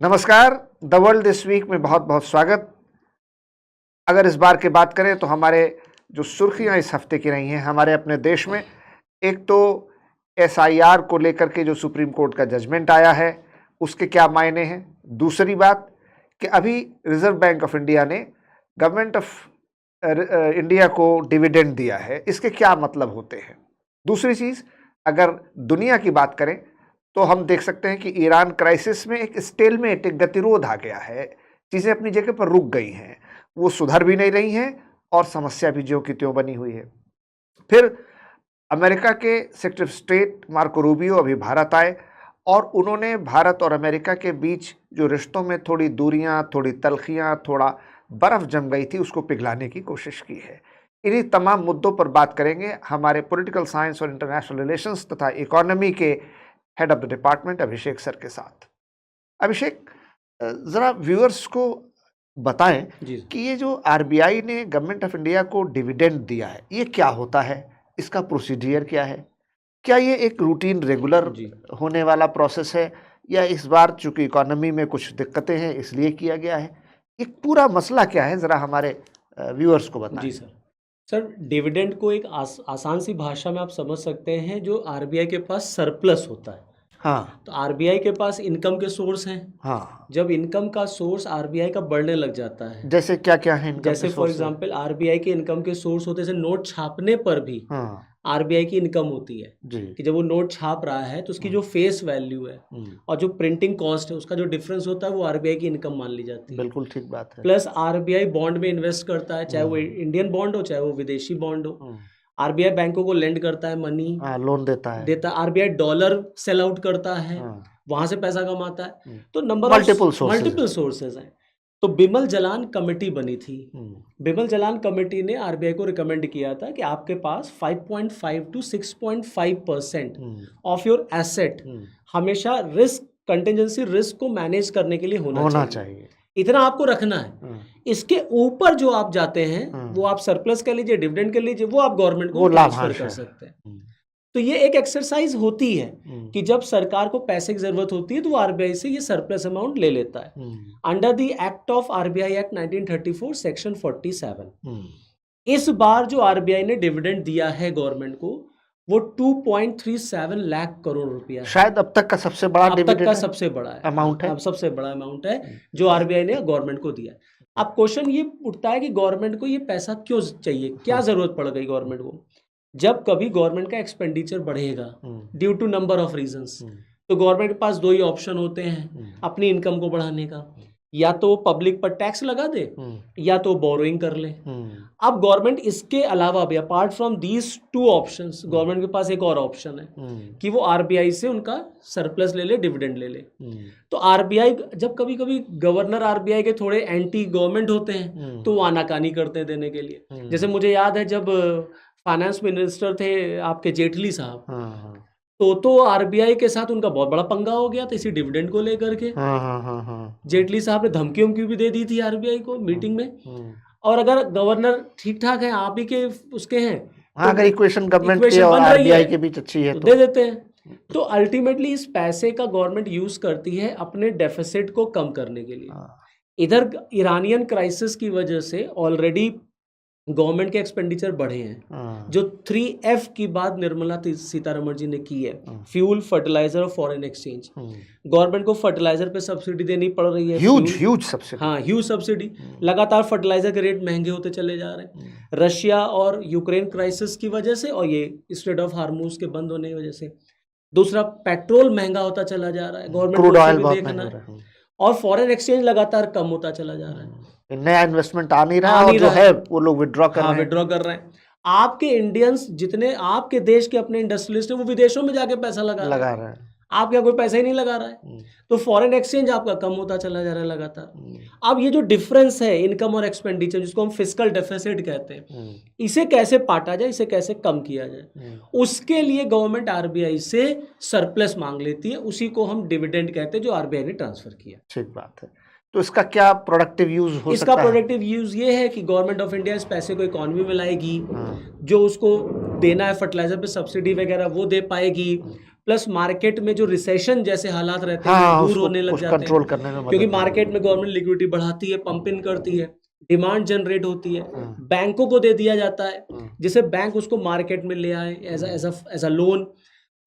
नमस्कार। The world this week में बहुत बहुत स्वागत। अगर इस बार की बात करें तो हमारे जो सुर्खियां इस हफ्ते की रही हैं हमारे अपने देश में, एक तो एसआईआर को लेकर के जो सुप्रीम कोर्ट का जजमेंट आया है उसके क्या मायने हैं। दूसरी बात कि अभी रिजर्व बैंक ऑफ इंडिया ने गवर्नमेंट ऑफ इंडिया को डिविडेंड दिया है, इसके क्या मतलब होते हैं। दूसरी चीज़, अगर दुनिया की बात करें तो हम देख सकते हैं कि ईरान क्राइसिस में एक स्टेलमेट, एक गतिरोध आ गया है। चीज़ें अपनी जगह पर रुक गई हैं, वो सुधर भी नहीं रही हैं और समस्या भी ज्यों की त्यों बनी हुई है। फिर अमेरिका के secretary of state Marco Rubio अभी भारत आए और उन्होंने भारत और अमेरिका के बीच जो रिश्तों में थोड़ी दूरियां, थोड़ी तल्खियां, थोड़ा बर्फ जम गई थी, उसको पिघलाने की कोशिश की है। इन्हीं तमाम मुद्दों पर बात करेंगे हमारे पॉलिटिकल साइंस और इंटरनेशनल रिलेशंस तथा इकोनॉमी के head of the department Abhishek sir के साथ। अभिषेक, ज़रा व्यूअर्स को बताएं कि ये जो आरबीआई ने गवर्नमेंट ऑफ इंडिया को डिविडेंड दिया है, ये क्या होता है, इसका प्रोसीजर क्या है, क्या ये एक रूटीन रेगुलर होने वाला प्रोसेस है या इस बार चूंकि इकोनॉमी में कुछ दिक्कतें हैं इसलिए किया गया है, ये पूरा मसला क्या है, ज़रा हमारे व्यूअर्स को बताएं। जी सर, डिविडेंड को एक आसान सी भाषा में आप समझ सकते हैं, जो आरबीआई के पास सरप्लस होता है। हाँ, तो आरबीआई के पास इनकम के सोर्स हैं। हाँ, जब इनकम का सोर्स आरबीआई का बढ़ने लग जाता है, जैसे क्या क्या है इनकम जैसे फॉर एग्जांपल आरबीआई के इनकम के सोर्स होते हैं, जैसे नोट छापने पर भी हाँ आरबीआई की इनकम होती है जी, कि जब वो नोट छाप रहा है तो उसकी जो फेस वैल्यू है और जो प्रिंटिंग कॉस्ट है, उसका जो डिफरेंस होता है, वो आरबीआई की इनकम मान ली जाती है। बिल्कुल ठीक बात है। प्लस आरबीआई बॉन्ड में इन्वेस्ट करता है, चाहे वो इंडियन बॉन्ड हो चाहे वो विदेशी बॉन्ड हो। आरबीआई बैंकों को लेंड करता है, मनी लोन देता है। आरबीआई डॉलर सेल आउट करता है, वहां से पैसा कमाता है। तो नंबर मल्टीपल सोर्सेज हैं। तो बिमल जलान कमेटी बनी थी। बिमल जलान कमेटी ने आरबीआई को रिकमेंड किया था कि आपके पास 5.5 to 6.5% ऑफ योर एसेट हमेशा रिस्क, कंटिजेंसी रिस्क को मैनेज करने के लिए होना चाहिए। इतना आपको रखना है। इसके ऊपर जो आप जाते हैं वो आप सरप्लस कर लीजिए, डिविडेंड कर लीजिए, वो आप गवर्नमेंट को ट्रांसफर कर सकते हैं। तो ये एक एक्सरसाइज होती है कि जब सरकार को पैसे की जरूरत होती है तो वो आरबीआई से ये सरप्लस अमाउंट ले लेता है। Under the act of RBI act 1934 section 47 इस बार जो आरबीआई ने डिविडेंड दिया है गवर्नमेंट को, वो 2.37 लाख करोड़ रुपया, शायद अब तक का सबसे बड़ा अमाउंट है। अब सबसे बड़ा अमाउंट है जो आरबीआई ने गवर्नमेंट को दिया। अब क्वेश्चन ये उठता है कि गवर्नमेंट को ये पैसा क्यों चाहिए, क्या जरूरत पड़ गई गवर्नमेंट को। जब कभी गवर्नमेंट का एक्सपेंडिचर बढ़ेगा due to number of reasons, तो गवर्नमेंट के पास दो ही ऑप्शन होते हैं अपनी इनकम को बढ़ाने का, या तो पब्लिक पर टैक्स लगा दे या तो बोरोइंग कर ले। अब गवर्नमेंट इसके अलावा भी, apart from these two options, government के पास एक और ऑप्शन है कि वो आरबीआई से उनका सरप्लस ले ले, डिविडेंड ले ले। तो आरबीआई, जब कभी कभी गवर्नर आरबीआई के थोड़े एंटी गवर्नमेंट होते हैं तो वो आनाकानी करते हैं देने के लिए। जैसे मुझे याद है जब फाइनेंस मिनिस्टर थे आपके जेटली साहब, तो आरबीआई के साथ उनका बहुत बड़ा पंगा हो गया था इसी डिविडेंड को लेकर के। जेटली साहब ने धमकी भी दे दी थी आरबीआई को मीटिंग में। और अगर गवर्नर ठीक ठाक है, आप ही के उसके हैं, अगर इक्वेशन गवर्नमेंट के और आरबीआई के बीच अच्छी है तो दे देते हैं। तो अल्टीमेटली इस पैसे का गवर्नमेंट यूज करती है अपने डेफिसिट को कम करने के लिए। इधर ईरानियन क्राइसिस की वजह से ऑलरेडी गवर्नमेंट के एक्सपेंडिचर बढ़े हैं। जो 3F की बात निर्मला सीतारमण जी ने की है, फ्यूल, फर्टिलाइजर और फॉरेन एक्सचेंज। गवर्नमेंट को फर्टिलाइजर पे सब्सिडी देनी पड़ रही है, ह्यूज सब्सिडी। हाँ, ह्यूज सब्सिडी। लगातार फर्टिलाइजर के रेट महंगे होते चले जा रहे हैं रशिया और यूक्रेन क्राइसिस की वजह से और ये स्ट्रेट ऑफ हार्मूज के बंद होने की वजह से। दूसरा, पेट्रोल महंगा होता चला जा रहा है, गवर्नमेंट को देखना है। और फॉरेन एक्सचेंज लगातार कम होता चला जा रहा है, नया इन्वेस्टमेंट आ नहीं रहा और जो है वो लोग विड्रॉ कर रहे हैं। आपके इंडियंस, जितने आपके देश के अपने इंडस्ट्रियलिस्ट हैं, वो विदेशों में जाके पैसा लगा रहे हैं। आपके कोई पैसा ही नहीं लगा रहा है, तो फॉरेन एक्सचेंज आपका कम होता चला जा रहा है लगातार। अब ये जो डिफरेंस है इनकम और एक्सपेंडिचर, जिसको हम फिस्कल डेफिसिट कहते हैं, इसे कैसे पाटा जाए, इसे कैसे कम किया जाए, उसके लिए गवर्नमेंट आरबीआई से सरप्लस मांग लेती है। उसी को हम डिविडेंड कहते हैं, जो आरबीआई ने ट्रांसफर किया। ठीक बात है। तो इसका क्या प्रोडक्टिव यूज हो सकता है? इसका प्रोडक्टिव यूज ये है कि गवर्नमेंट ऑफ इंडिया इस पैसे को इकोनॉमी में लाएगी, जो उसको देना है फर्टिलाइजर पे सब्सिडी वगैरह वो दे पाएगी, प्लस मार्केट में जो रिसेशन जैसे हालात रहते हैं हाँ, दूर उसको होने लग कुछ जाते कंट्रोल हैं, करने में क्योंकि मदद मार्केट में गवर्नमेंट लिक्विडिटी बढ़ाती है, पंप इन करती है, डिमांड जनरेट होती है, हाँ, बैंकों को दे दिया जाता है, हाँ, जिससे बैंक उसको मार्केट में ले आए एज अ लोन।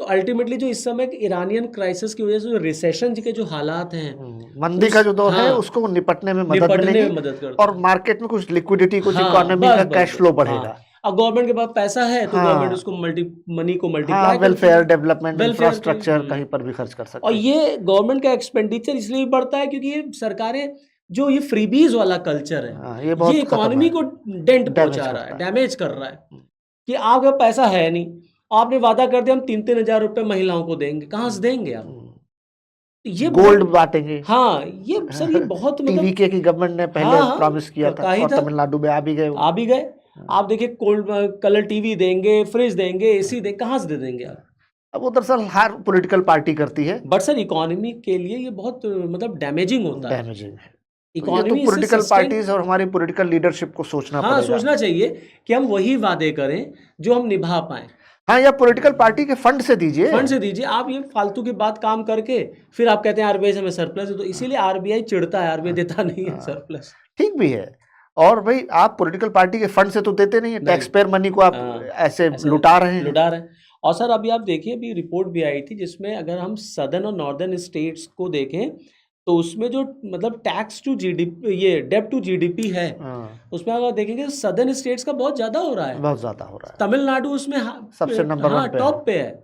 तो अल्टीमेटली जो इस समय ईरानियन क्राइसिस की वजह से जो रिसेशन के जो हालात हैं, मंदी का जो दौर है हाँ, उसको निपटने में मदद निपटने मिलेगी में मदद करता और है। मार्केट में कुछ लिक्विडिटी, कुछ हाँ, इकोनॉमी का कैश फ्लो हाँ। बढ़ेगा। अब गवर्नमेंट के पास पैसा है तो गवर्नमेंट हाँ, उसको मनी को हाँ, मल्टीप्लाई करती वेलफेयर, है, डेवलपमेंट, वेलफेयर के। इंफ्रास्ट्रक्चर कहीं पर भी खर्च कर और सकते हैं। ये गवर्नमेंट का एक्सपेंडिचर इसलिए भी बढ़ता है क्योंकि ये सरकारें जो ये फ्रीबीज वाला कल्चर है, हाँ, ये ये बहुत इकोनॉमी को डेंट डैमेज पहुंचा रहा है, करता है। डैमेज कर रहा है। कि आपका पैसा है नहीं, आपने वादा कर दिया हम 3-3 हजार रुपए महिलाओं को देंगे, कहाँ से देंगे आप? तो ये गोल्ड बहुत, बांटेंगे। हाँ ये सर ये बहुत मतलब टीवीके की गवर्नमेंट ने पहले हाँ, प्रॉमिस किया था कहा ही और था, तमिलनाडु में आ भी गए वो। आ भी गए। आप देखिए कोल्ड कलर टीवी देंगे, फ्रिज देंगे, एसी देंगे, कहाँ से दे देंगे आप? अब वो दरअसल हर पॉलिटिकल पार्टी करती है, बट सर इकोनॉमी के लिए ये बहुत मतलब डैमेजिंग होता है। डैमेजिंग है। तो ये तो इकोनॉमी इससे पॉलिटिकल सस्टेन, पार्टीज और हमारी पॉलिटिकल लीडरशिप को सोचना हाँ पड़ेगा। सोचना चाहिए कि हम वही वादे करें जो हम निभा पाए। हाँ, या पॉलिटिकल पार्टी के फंड से दीजिए। फंड से दीजिए, आप ये फालतू की बात काम करके फिर आप कहते हैं आरबीआई से हमें सरप्लस है, तो इसीलिए आरबीआई चिढ़ता है, आरबीआई देता नहीं है सरप्लस। ठीक भी है। और भाई आप पॉलिटिकल पार्टी के फंड से तो देते नहीं है, टैक्स पेयर मनी को आप ऐसे लुटा रहे हैं। लुटा रहे हैं। और सर अभी आप देखिए, अभी रिपोर्ट भी आई थी जिसमें अगर हम सदर्न और नॉर्दर्न स्टेट्स को देखें तो उसमें जो मतलब टैक्स टू जीडीपी, ये डेब्ट टू जीडीपी है, उसमें अगर देखेंगे सदर्न स्टेट्स का बहुत ज्यादा हो रहा है, बहुत ज्यादा हो रहा है। तमिलनाडु उसमें सबसे नंबर वन पे टॉप पे है।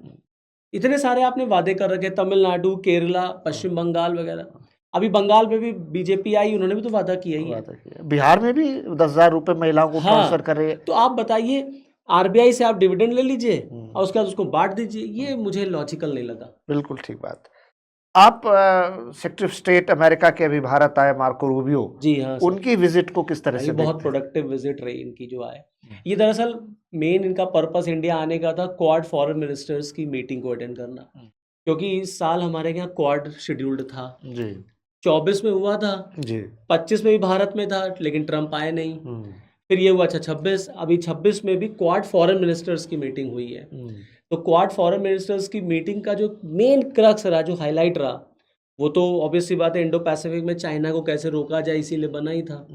इतने सारे आपने वादे कर रखे, तमिलनाडु, केरला, पश्चिम बंगाल वगैरह। अभी बंगाल में भी बीजेपी आई, उन्होंने भी तो वादा किया ही है। बिहार में भी 10,000 रुपए महिलाओं को ट्रांसफर कर रहे हैं। तो आप बताइए, आरबीआई से आप डिविडेंड ले लीजिए और उसके बाद उसको बांट दीजिए, ये मुझे लॉजिकल नहीं लगा। बिल्कुल ठीक बात। आप सेक्रेटरी ऑफ स्टेट अमेरिका के अभी भारत आए मार्को रूबियो, जी हाँ सर। उनकी विजिट को किस तरह से बहुत देखते हैं? प्रोडक्टिव विजिट रही इनकी जो आए। ये दरअसल मेन इनका पर्पस इंडिया आने का था क्वाड फॉरेन मिनिस्टर्स की मीटिंग को अटेंड करना, क्योंकि इस साल हमारे यहाँ क्वाड शेड्यूल्ड था जी। 24 में हुआ था जी। 25 में भी भारत में था, लेकिन ट्रम्प आए नहीं। फिर ये हुआ 26, अभी 26 में भी क्वाड फॉरेन मिनिस्टर्स की मीटिंग हुई है। तो क्वाड फॉरेन मिनिस्टर्स की मीटिंग का जो मेन क्रक्स रहा, जो हाईलाइट रहा, वो तो ऑब्वियस सी बात है, इंडो पैसिफिक में चाइना को कैसे रोका जाए, इसीलिए बना ही था।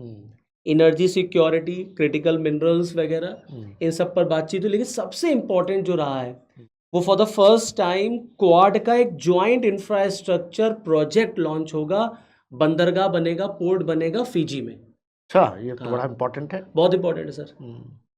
एनर्जी सिक्योरिटी, क्रिटिकल मिनरल्स वगैरह, इन सब पर बातचीत हुई। लेकिन सबसे इम्पोर्टेंट जो रहा है वो for the first time quad का एक ज्वाइंट इंफ्रास्ट्रक्चर प्रोजेक्ट लॉन्च होगा, बंदरगाह बनेगा, पोर्ट बनेगा फिजी में। अच्छा, ये तो बड़ा इम्पोर्टेंट है। बहुत इम्पोर्टेंट है सर,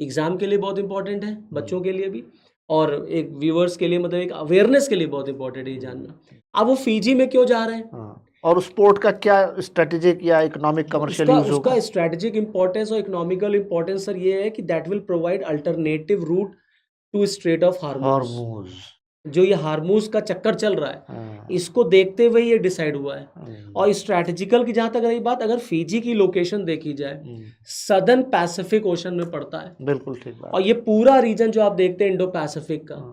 एग्जाम के लिए बहुत इम्पोर्टेंट है, बच्चों के लिए भी, और एक व्यूअर्स के लिए, मतलब एक अवेयरनेस के लिए बहुत इम्पोर्टेंट है ये जानना। अब वो फिजी में क्यों जा रहे हैं, और उस पोर्ट का क्या स्ट्रेटेजिक या इकोनॉमिक कमर्शियल यूज होगा? उसका स्ट्रेटेजिक इंपॉर्टेंस और इकोनॉमिकल इंपॉर्टेंस सर ये है कि that will provide alternative route to strait of Hormuz. जो ये हार्मूज का चक्कर चल रहा है, इसको देखते हुए ये डिसाइड हुआ है। और स्ट्रैटेजिकल की जहां तक रही बात, अगर फिजी की लोकेशन देखी जाए, सदर्न पैसिफिक ओशन में पड़ता है। बिल्कुल ठीक बात। और ये पूरा रीजन जो आप देखते हैं इंडो पैसिफिक का,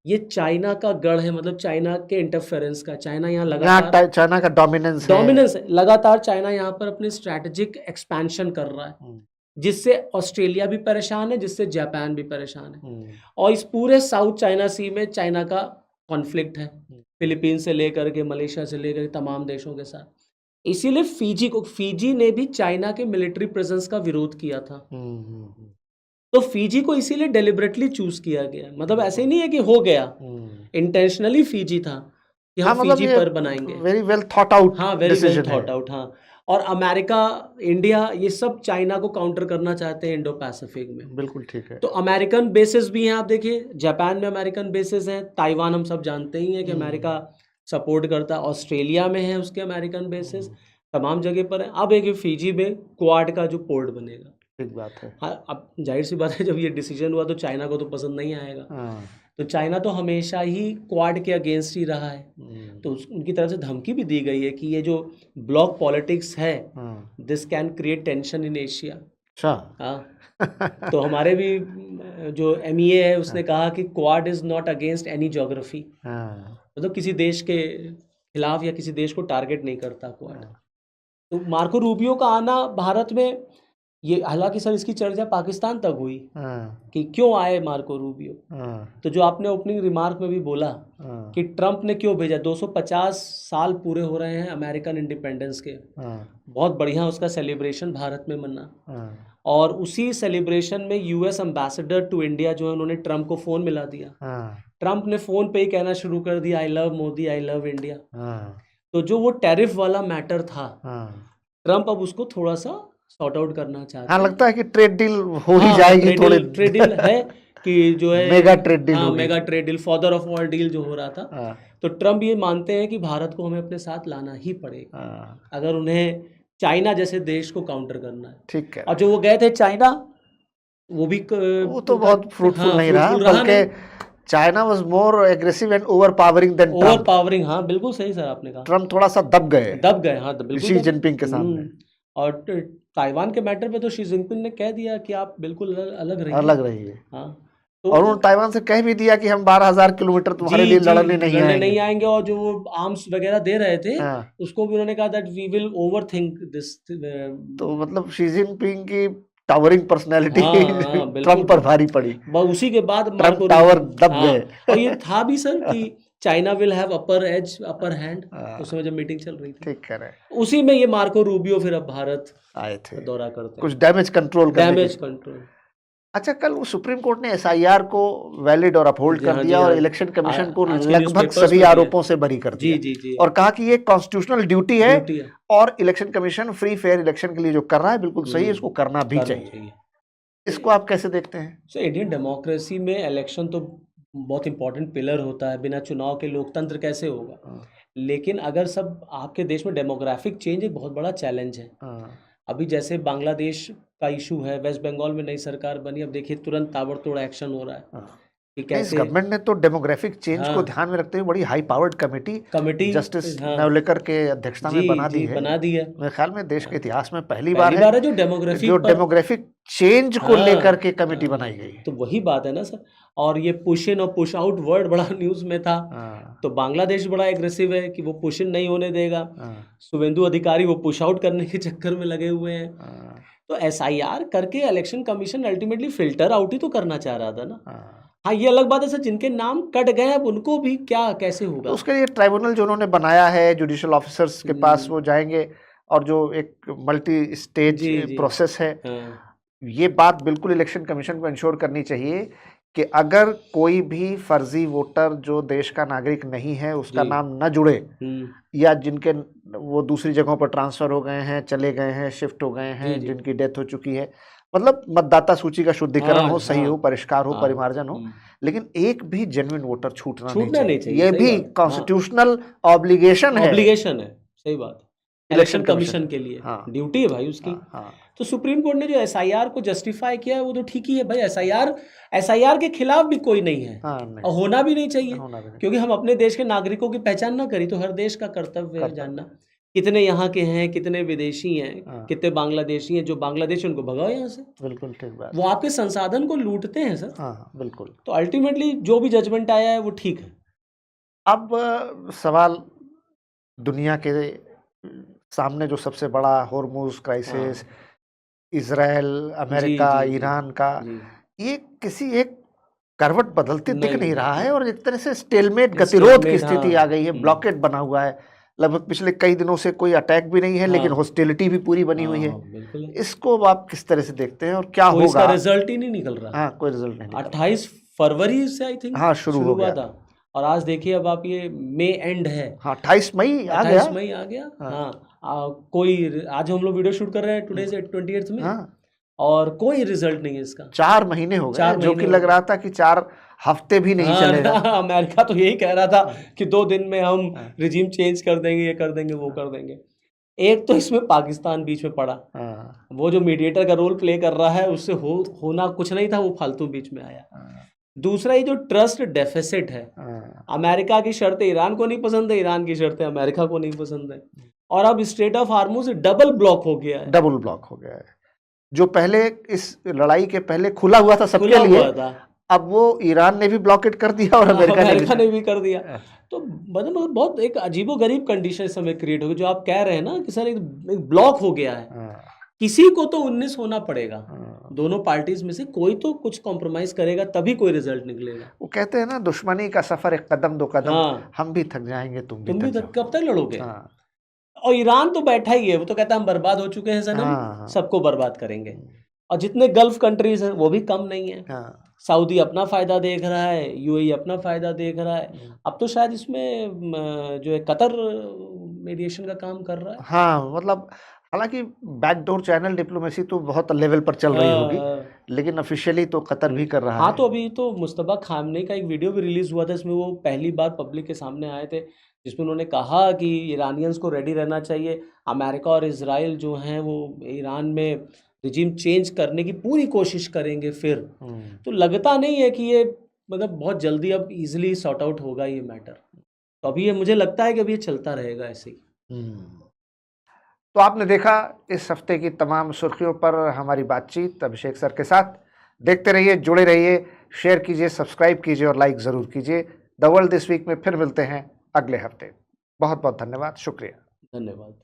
ये चाइना का गढ़ है, मतलब चाइना के इंटरफेरेंस का। चाइना यहाँ लगातार, चाइना का डोमिनेंस है, लगातार चाइना यहाँ पर अपने स्ट्रैटेजिक एक्सपेंशन कर रहा है, जिससे ऑस्ट्रेलिया भी परेशान है, जिससे जापान भी परेशान है। और इस पूरे साउथ चाइना सी में चाइना का कॉन्फ्लिक्ट है, फिलीपीन से लेकर के मलेशिया से लेकर तमाम देशों के साथ। इसीलिए फिजी ने भी चाइना के मिलिट्री प्रेजेंस का विरोध किया था। तो फिजी को इसीलिए डेलिबरेटली चूज किया गया, मतलब ऐसे ही नहीं है कि हो गया, इंटेंशनली फिजी था कि हम फिजी पर बनाएंगे। Very well thought out. हाँ, वेरी वेल थॉट आउट। हाँ, और अमेरिका, इंडिया, ये सब चाइना को काउंटर करना चाहते हैं इंडो पैसिफिक में। बिल्कुल ठीक है। तो अमेरिकन बेसेस भी हैं, आप देखिए जापान में अमेरिकन बेसेस हैं, ताइवान हम सब जानते ही हैं कि अमेरिका सपोर्ट करता है, ऑस्ट्रेलिया में है उसके अमेरिकन बेसेस, तमाम जगह पर है। अब एक फिजी में क्वाड का जो पोर्ट बनेगा, ठीक बात है। हाँ, अब जाहिर सी बात है, जब ये डिसीजन हुआ तो चाइना को तो पसंद नहीं आएगा। तो चाइना तो हमेशा ही क्वाड के अगेंस्ट ही रहा है। तो उनकी तरफ से धमकी भी दी गई है कि ये जो ब्लॉक पॉलिटिक्स है, this can create tension in Asia. अच्छा, हाँ। तो हमारे भी जो MEA है उसने कहा कि quad is not against any geography, मतलब किसी देश के खिलाफ या किसी देश को टारगेट नहीं करता क्वाड। तो मार्को रूबियो का आना भारत में ये हालांकि सर इसकी चर्चा पाकिस्तान तक हुई हाँ, कि क्यों आए मार्को रूबियो। हाँ, तो जो आपने ओपनिंग रिमार्क में भी बोला हाँ, कि ट्रंप ने क्यों भेजा, 250 साल पूरे हो रहे हैं अमेरिकन इंडिपेंडेंस के, हाँ, बहुत बढ़िया उसका सेलिब्रेशन भारत में मना, हाँ, और उसी सेलिब्रेशन में यूएस एम्बेसडर टू इंडिया जो है उन्होंने ट्रंप को फ़ोन मिला दिया। हाँ, ट्रंप ने फ़ोन पे ही कहना शुरू कर दिया, I love Modi, I love India. हाँ, तो जो वो टैरिफ वाला मैटर था, हाँ, ट्रंप अब उसको थोड़ा सा सॉर्ट आउट करना चाहते हाँ, हैं। लगता है कि ट्रेड डील हो ही हाँ, जाएगी थोड़े ट्रेड डील है कि जो है मेगा ट्रेड डील हाँ, होगी। Mega trade deal, father of all deal जो हो रहा था। हाँ, तो ट्रंप ये मानते हैं कि भारत को हमें अपने साथ लाना ही पड़ेगा हाँ, अगर उन्हें चाइना जैसे देश को काउंटर करना है। ठीक है। और जो वो गए थे चाइना, वो भी वो तो बहुत फ्रूटफुल नहीं रहा, फ्रूटफुल रहा नहीं, बल्कि China was more aggressive and overpowering than over Trump. Powering. हाँ बिल्कुल सही सर आपने कहा, ट्रम्प थोड़ा सा दब गए हाँ बिल्कुल शी जिनपिंग के सामने। और ताइवान के मैटर पे तो शी जिनपिंग ने कह दिया कि आप बिल्कुल अलग रहिए। अलग रही है। हाँ और उन्होंने ताइवान से कह भी दिया कि हम 12,000 किलोमीटर तुम्हारे लिए लड़ने नहीं आएंगे। और जो वो आर्म्स वगैरह दे रहे थे, हाँ, उसको भी उन्होंने कहा that we will overthink this. तो मतलब शी जिनपिंग की टावरिंग पर्सनैलिटी हाँ, ट्रम्प पर भारी पड़ी। उसी के बाद ट्रम्प टावर दब गए। और ये था भी सर कि China will have upper hand, उस समय जब मीटिंग चल रही थी। ठीक कह रहे हैं। उसी में ये मार्को रूबियो फिर अब भारत आए थे, दौरा करते कुछ डैमेज कंट्रोल करने डैमेज कंट्रोल। अच्छा, कल वो सुप्रीम कोर्ट ने एसआईआर को वैलिड और अपहोल्ड कर दिया और इलेक्शन कमीशन को लगभग सभी आरोपों से बरी कर दिया। जी। और कहा कि ये कॉन्स्टिट्यूशनल ड्यूटी है और election commission free fair election के लिए जो कर रहा है बिल्कुल सही है, इसको करना भी चाहिए। इसको आप कैसे देखते हैं? सो इंडियन डेमोक्रेसी में इलेक्शन तो बहुत इंपॉर्टेंट पिलर होता है, बिना चुनाव के लोकतंत्र कैसे होगा। लेकिन अगर सब आपके देश में डेमोग्राफिक चेंज एक बहुत बड़ा चैलेंज है। अभी जैसे बांग्लादेश का इशू है, वेस्ट बंगाल में नई सरकार बनी, अब देखिए तुरंत ताबड़तोड़ एक्शन हो रहा है कि कैसे गवर्नमेंट ने तो डेमोग्राफिक चेंज को ध्यान में रखते हुए बड़ी high powered committee justice Navlekar के अध्यक्षता में बना दी है। मेरे ख्याल में देश के इतिहास में पहली बार है जो डेमोग्राफिक चेंज को लेकर के कमेटी बनाई गई। तो वही बात है ना सर। और ये पुश इन और पुश आउट वर्ड बड़ा न्यूज में था। तो बांग्लादेश बड़ा एग्रेसिव है कि वो पुश इन नहीं होने देगा, शुभेंदु अधिकारी वो पुश आउट करने के चक्कर में लगे हुए हैं। तो एसआईआर करके Election Commission ultimately filter out ही तो करना चाह रहा था ना। हाँ, ये अलग बात है सर, जिनके नाम कट गए अब उनको भी क्या कैसे होगा। तो उसके लिए ट्राइब्यूनल जो उन्होंने बनाया है, जुडिशियल ऑफिसर्स के पास वो जाएंगे और जो एक मल्टी स्टेज प्रोसेस है, ये बात बिल्कुल इलेक्शन कमीशन को इंश्योर करनी चाहिए कि अगर कोई भी फर्जी वोटर जो देश का नागरिक नहीं है उसका नाम न जुड़े, या जिनके वो दूसरी जगहों पर ट्रांसफर हो गए हैं, चले गए हैं, शिफ्ट हो गए हैं, जिनकी डेथ हो चुकी है, मतलब मतदाता सूची का शुद्धिकरण हो, सही हो, परिष्कार हो, परिमार्जन हो, लेकिन एक भी जेन्युइन वोटर छूटना नहीं चाहिए। ये भी कॉन्स्टिट्यूशनल ऑब्लिगेशन है। सही बात। इलेक्शन कमीशन के लिए ड्यूटी है भाई उसकी। तो सुप्रीम कोर्ट ने जो एसआईआर को जस्टिफाई किया है वो तो ठीक ही है भाई। एसआईआर के खिलाफ भी कोई नहीं है और होना भी नहीं चाहिए, क्योंकि हम अपने देश के नागरिकों की पहचान ना करी तो हर देश का कर्तव्य है जानना कितने यहाँ के हैं, कितने विदेशी हैं, कितने बांग्लादेशी हैं। जो बांग्लादेशी उनको भगाओ यहाँ से। बिल्कुल ठीक बात। वो आपके संसाधन को लूटते हैं सर। बिल्कुल। तो अल्टीमेटली जो भी जजमेंट आया है वो ठीक है। अब सवाल दुनिया के सामने जो सबसे बड़ा Hormuz crisis, Israel, America, Iran का, ये किसी एक करवट बदलते दिख नहीं रहा है और एक तरह से स्टेलमेट गतिरोध की स्थिति आ गई है, ब्लॉकेट बना हुआ है। लगभग पिछले कई दिनों से कोई अटैक भी नहीं है, लेकिन हॉस्टिलिटी भी पूरी बनी हुई है। इसको आप किस तरह से देखते हैं और क्या होगा? इसका रिजल्ट ही नहीं निकल रहा। कोई रिजल्ट नहीं। 28 फरवरी से आई थिंक शुरू हुआ था और आज देखिए अब आप ये मई एंड है। 28 मई आ गया। कोई आज हम लोग वीडियो शूट कर रहे हैं टुडे से 28 में और कोई रिजल्ट नहीं है इसका। 4 महीने हो गए, जो कि लग रहा था कि 4 हफ्ते भी नहीं चलेगा। अमेरिका तो यही कह रहा था कि 2 दिन में हम रिजीम चेंज कर देंगे, ये कर देंगे, वो कर देंगे। एक तो इसमें पाकिस्तान बीच में पड़ा, वो जो मीडिएटर का रोल प्ले कर रहा है उससे होना कुछ नहीं था, वो फालतू बीच में आया। दूसरा ये जो ट्रस्ट डेफिसिट है, अमेरिका की शर्तें ईरान को नहीं पसंद है, ईरान की शर्तें अमेरिका को नहीं पसंद है, और अब straight of Hormuz double block हो गया है। जो पहले इस लड़ाई के पहले खुला हुआ था सबके लिए, अब वो ईरान ने भी ब्लॉकेट कर दिया और अमेरिका ने भी कर दिया। तो मतलब बहुत एक अजीबोगरीब कंडीशन इस समय क्रिएट हो गई। जो आप कह रहे हैं ना कि सर एक ब्लॉक हो गया है, किसी को तो 19 होना पड़ेगा, हाँ। दोनों पार्टीज में से कोई तो कुछ कॉम्प्रोमाइज करेगा, तभी कोई रिजल्ट निकलेगा। वो कहते हैं ना, दुश्मनी का सफर एक कदम दो कदम, हाँ, हम भी थक जाएंगे, तुम भी तुम भी थक कब तक लड़ोगे? जाओ। हाँ और ईरान तो बैठा ही है, वो तो कहता है हम बर्बाद हो चुके हैं सनम, हाँ सबको बर्बाद करेंगे। और जितने गल्फ कंट्रीज हैं वो भी कम नहीं है। हाँ। सऊदी अपना फायदा देख रहा है, यूएई अपना फायदा देख रहा है। अब तो शायद इसमें जो है कतर मीडिएशन का काम कर रहा है। हाँ, मतलब हालांकि बैकडोर चैनल डिप्लोमेसी तो बहुत लेवल पर चल रही होगी, लेकिन ऑफिशियली तो कतर भी कर रहा हाँ, है। तो अभी तो मुस्तफा खामनेई का एक वीडियो भी रिलीज हुआ था, इसमें वो पहली बार पब्लिक के सामने आए थे, जिसमें उन्होंने कहा कि ईरानियंस को रेडी रहना चाहिए, अमेरिका और इजराइल जो हैं वो ईरान में रिजीम चेंज करने की पूरी कोशिश करेंगे फिर। तो लगता नहीं है कि ये मतलब बहुत जल्दी अब इजीली सॉर्ट आउट होगा ये मैटर। तो अभी ये मुझे लगता है कि अभी ये चलता रहेगा ऐसे ही। तो आपने देखा इस हफ्ते की तमाम सुर्खियों पर हमारी बातचीत अभिषेक सर के साथ। देखते रहिए, जुड़े रहिए, शेयर कीजिए, सब्सक्राइब कीजिए और लाइक ज़रूर कीजिए। द वर्ल्ड दिस वीक में फिर मिलते हैं अगले हफ्ते। बहुत बहुत धन्यवाद, शुक्रिया। धन्यवाद।